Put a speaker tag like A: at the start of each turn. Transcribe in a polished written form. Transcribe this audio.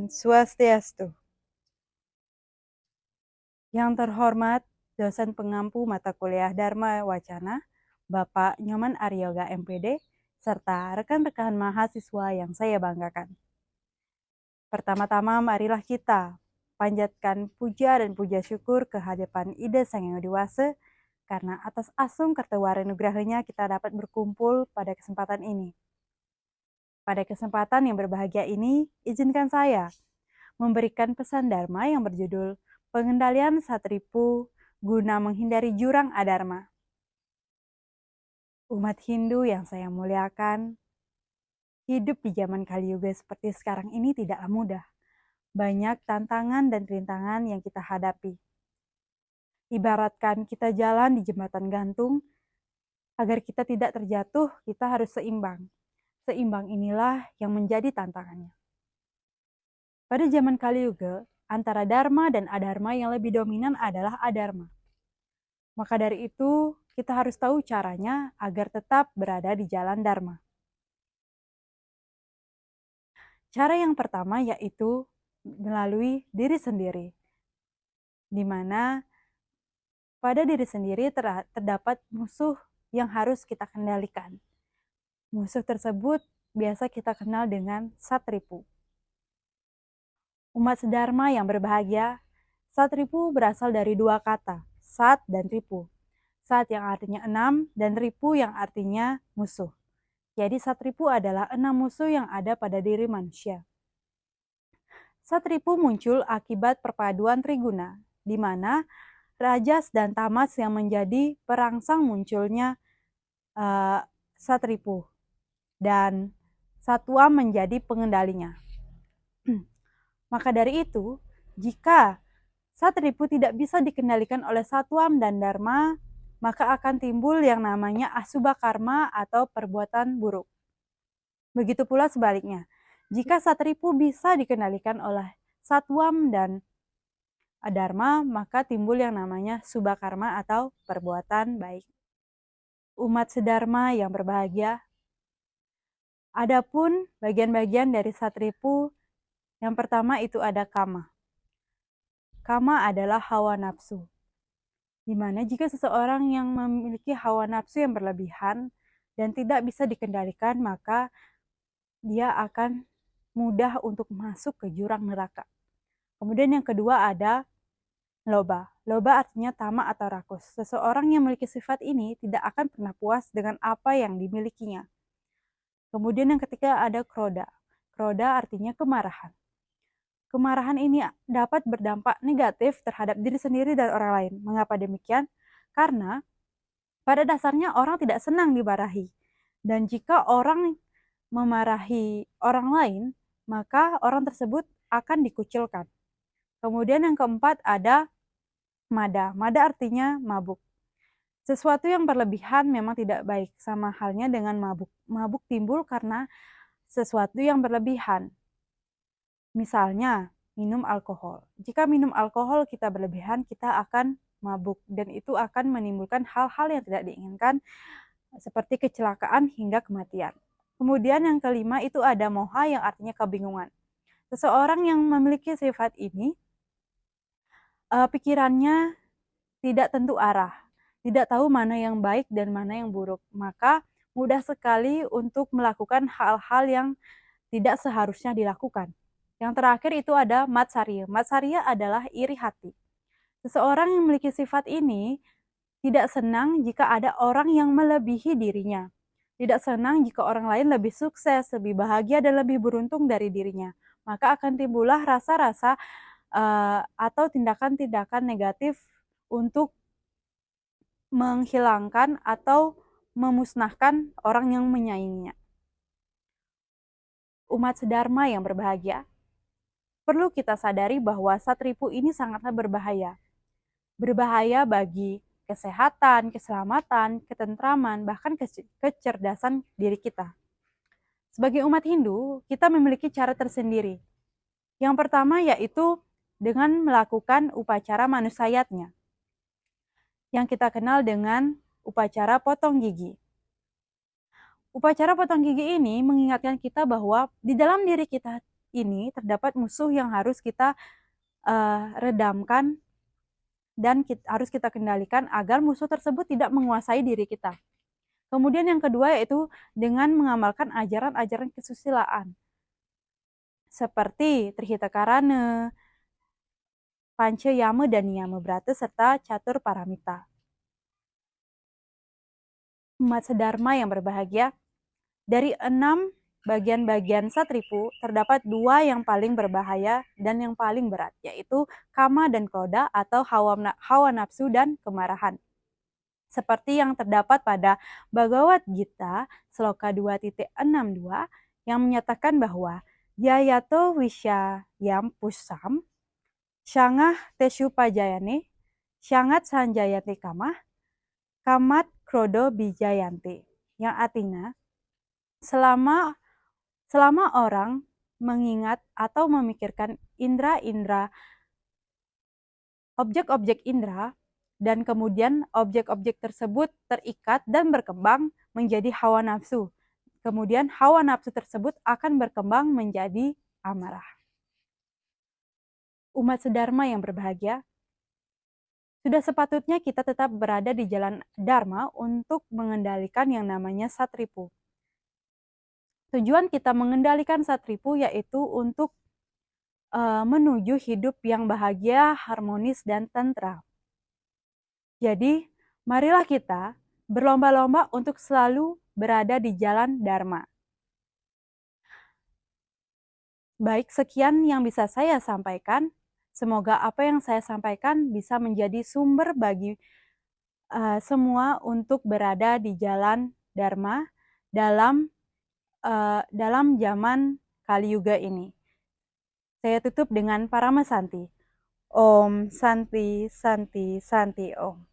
A: Swastiastu. Yang terhormat dosen pengampu mata kuliah Dharma Wacana, Bapak Nyoman Aryoga MPD, serta rekan-rekan mahasiswa yang saya banggakan. Pertama-tama marilah kita panjatkan puja dan puja syukur kehadiran Ida Sang Hyang Widi Wase, karena atas asung kertewari nugrahnya kita dapat berkumpul pada kesempatan ini. Pada kesempatan yang berbahagia ini, izinkan saya memberikan pesan Dharma yang berjudul Pengendalian Satripu guna menghindari jurang adharma. Umat Hindu yang saya muliakan, hidup di zaman Kali Yuga seperti sekarang ini tidaklah mudah. Banyak tantangan dan rintangan yang kita hadapi. Ibaratkan kita jalan di jembatan gantung, agar kita tidak terjatuh, kita harus seimbang. Seimbang inilah yang menjadi tantangannya. Pada zaman Kali Yuga, antara dharma dan adharma yang lebih dominan adalah adharma. Maka dari itu, kita harus tahu caranya agar tetap berada di jalan dharma. Cara yang pertama yaitu melalui diri sendiri, di mana pada diri sendiri terdapat musuh yang harus kita kendalikan. Musuh tersebut biasa kita kenal dengan satripu. Umat sedharma yang berbahagia, satripu berasal dari dua kata, sat dan ripu. Sat yang artinya 6 dan ripu yang artinya musuh. Jadi satripu adalah 6 musuh yang ada pada diri manusia. Satripu muncul akibat perpaduan triguna, di mana rajas dan tamas yang menjadi perangsang munculnya satripu, dan satwa menjadi pengendalinya. Maka dari itu, jika satripu tidak bisa dikendalikan oleh satwam dan dharma, maka akan timbul yang namanya asubha karma atau perbuatan buruk. Begitu pula sebaliknya, jika satripu bisa dikendalikan oleh satwam dan adharma, maka timbul yang namanya subha karma atau perbuatan baik. Umat sedharma yang berbahagia, adapun bagian-bagian dari satripu, yang pertama itu ada kama. Kama adalah hawa nafsu, di mana jika seseorang yang memiliki hawa nafsu yang berlebihan dan tidak bisa dikendalikan, maka dia akan mudah untuk masuk ke jurang neraka. Kemudian yang kedua ada loba. Loba artinya tamak atau rakus. Seseorang yang memiliki sifat ini tidak akan pernah puas dengan apa yang dimilikinya. Kemudian yang ketiga ada kroda. Kroda artinya kemarahan. Kemarahan ini dapat berdampak negatif terhadap diri sendiri dan orang lain. Mengapa demikian? Karena pada dasarnya orang tidak senang dimarahi. Dan jika orang memarahi orang lain, maka orang tersebut akan dikucilkan. Kemudian yang keempat ada mada. Mada artinya mabuk. Sesuatu yang berlebihan memang tidak baik, sama halnya dengan mabuk. Mabuk timbul karena sesuatu yang berlebihan. Misalnya, minum alkohol. Jika minum alkohol kita berlebihan, kita akan mabuk. Dan itu akan menimbulkan hal-hal yang tidak diinginkan, seperti kecelakaan hingga kematian. Kemudian yang kelima itu ada moha yang artinya kebingungan. Seseorang yang memiliki sifat ini, pikirannya tidak tentu arah. Tidak tahu mana yang baik dan mana yang buruk. Maka mudah sekali untuk melakukan hal-hal yang tidak seharusnya dilakukan. Yang terakhir itu ada matsarya. Matsarya adalah iri hati. Seseorang yang memiliki sifat ini tidak senang jika ada orang yang melebihi dirinya. Tidak senang jika orang lain lebih sukses, lebih bahagia, dan lebih beruntung dari dirinya. Maka akan timbullah rasa-rasa atau tindakan-tindakan negatif untuk menghilangkan atau memusnahkan orang yang menyainginya. Umat sedharma yang berbahagia, perlu kita sadari bahwa satripu ini sangatlah berbahaya. Berbahaya bagi kesehatan, keselamatan, ketentraman, bahkan kecerdasan diri kita. Sebagai umat Hindu, kita memiliki cara tersendiri. Yang pertama yaitu dengan melakukan upacara manusayatnya, yang kita kenal dengan upacara potong gigi. Upacara potong gigi ini mengingatkan kita bahwa di dalam diri kita ini terdapat musuh yang harus kita redamkan dan harus kita kendalikan agar musuh tersebut tidak menguasai diri kita. Kemudian yang kedua yaitu dengan mengamalkan ajaran-ajaran kesusilaan seperti Trihita Karana, Panca Yama dan Niyama Brata serta Catur Paramita. Umat sedharma yang berbahagia, dari 6 bagian-bagian satripu terdapat 2 yang paling berbahaya dan yang paling berat, yaitu kama dan kroda atau hawa nafsu dan kemarahan. Seperti yang terdapat pada Bhagavad Gita Sloka 2.62 yang menyatakan bahwa Yayato Wisyayam Pusam Syangah Tesu Pajayane Syangat Sanjayate Kamah Kamat Krodo Bijayanti, yang artinya selama orang mengingat atau memikirkan indera-indera, objek-objek indera, dan kemudian objek-objek tersebut terikat dan berkembang menjadi hawa nafsu. Kemudian hawa nafsu tersebut akan berkembang menjadi amarah. Umat sedharma yang berbahagia, sudah sepatutnya kita tetap berada di jalan dharma untuk mengendalikan yang namanya satripu. Tujuan kita mengendalikan satripu yaitu untuk menuju hidup yang bahagia, harmonis, dan tentram. Jadi, marilah kita berlomba-lomba untuk selalu berada di jalan dharma. Baik, sekian yang bisa saya sampaikan. Semoga apa yang saya sampaikan bisa menjadi sumber bagi semua untuk berada di jalan dharma dalam zaman Kali Yuga ini. Saya tutup dengan Parama Santi. Om Santi Santi Santi Om.